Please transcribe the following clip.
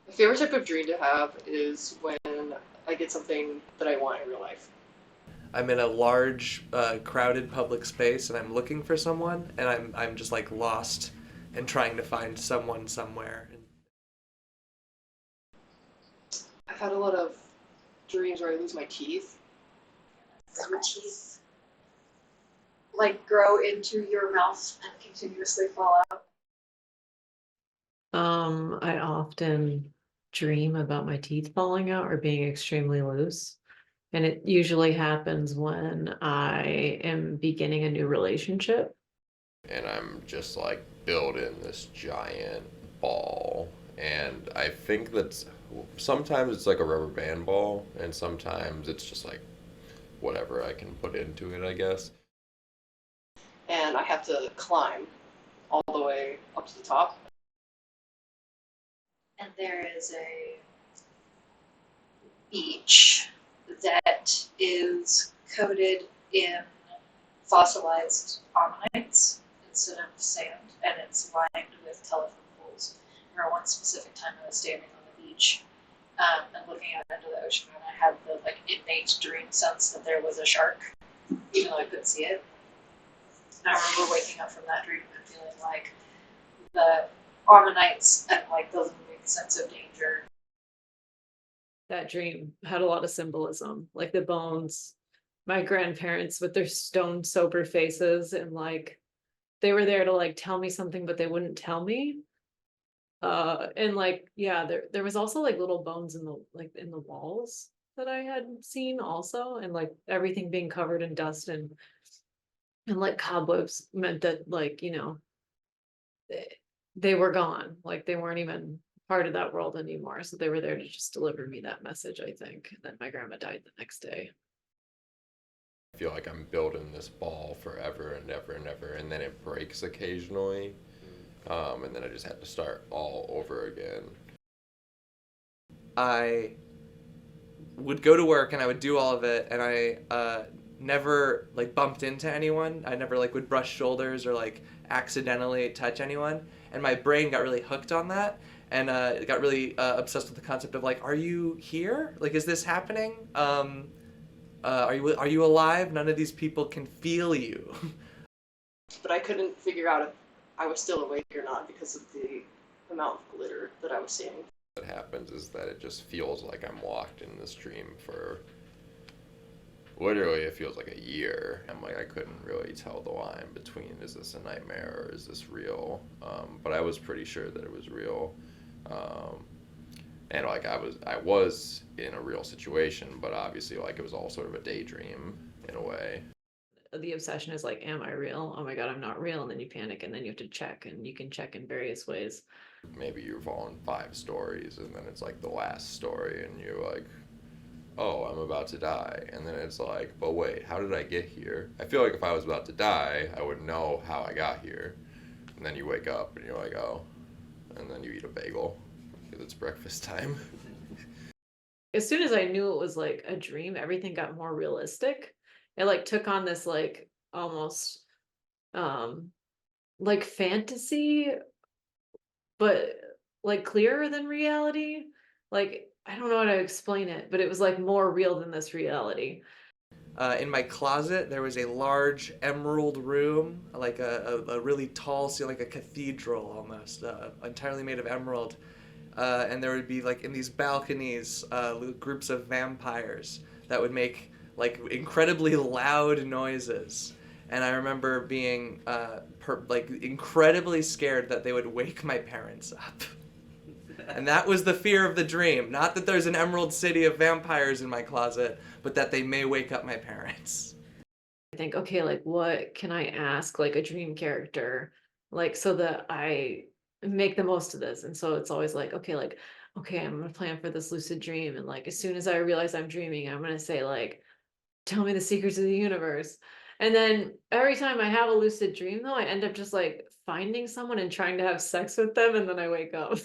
My favorite type of dream to have is when I get something that I want in real life. I'm in a large, crowded public space, and I'm looking for someone, and I'm just like lost and trying to find someone somewhere. I've had a lot of dreams where I lose my teeth. Your teeth like grow into your mouth and continuously fall out. I often dream about my teeth falling out or being extremely loose. And it usually happens when I am beginning a new relationship. And I'm just like building this giant ball. And I think that sometimes it's like a rubber band ball, and sometimes it's just like whatever I can put into it, I guess. And I have to climb all the way up to the top. And there is a beach that is coated in fossilized ammonites instead of sand, and it's lined with telephone poles. I remember one specific time I was standing on the beach and looking out into the ocean, and I had the like innate dream sense that there was a shark, even though I couldn't see it. And I remember waking up from that dream and feeling like the ammonites and like the looming sense of danger. That dream had a lot of symbolism, like the bones, my grandparents with their stone sober faces, and like they were there to like tell me something, but they wouldn't tell me. And like, yeah, there was also like little bones in the walls that I had seen also, and like everything being covered in dust and like cobwebs meant that like, they, they were gone. Like they weren't even part of that world anymore. So they were there to just deliver me that message, I think. And then my grandma died the next day. I feel like I'm building this ball forever and ever and ever, and then it breaks occasionally. And then I just had to start all over again. I would go to work and I would do all of it, and I never like bumped into anyone. I never like would brush shoulders or like accidentally touch anyone, and my brain got really hooked on that, and it got really obsessed with the concept of like, are you here? Like, is this happening? Are you alive? None of these people can feel you. But I couldn't figure out if I was still awake or not because of the amount of glitter that I was seeing. What happens is that it just feels like I'm locked in this dream for literally it feels like a year. I'm like I couldn't really tell the line between is this a nightmare or is this real? But I was pretty sure that it was real. Um, and like I was in a real situation, but obviously like it was all sort of a daydream in a way. The obsession is like, am I real? Oh my God, I'm not real. And then you panic and then you have to check, and you can check in various ways. Maybe you're following 5 stories and then it's like the last story and you're like, oh, I'm about to die. And then it's like, but wait, how did I get here? I feel like if I was about to die, I would know how I got here. And then you wake up and you're like, oh, and then you eat a bagel because it's breakfast time. As soon as I knew it was like a dream, everything got more realistic. It like took on this like almost um like fantasy, but like clearer than reality. Like I don't know how to explain it, but it was like more real than this reality. In my closet, there was a large emerald room, like a really tall ceiling, like a cathedral almost, entirely made of emerald. And there would be like in these balconies, groups of vampires that would make like incredibly loud noises. And I remember being like incredibly scared that they would wake my parents up. And that was the fear of the dream. Not that there's an emerald city of vampires in my closet, but that they may wake up my parents. I think, okay, like what can I ask like a dream character, like so that I make the most of this. And so it's always like, okay, I'm gonna plan for this lucid dream. And like as soon as I realize I'm dreaming, I'm gonna say like, tell me the secrets of the universe. And then every time I have a lucid dream, though, I end up just like finding someone and trying to have sex with them, and then I wake up.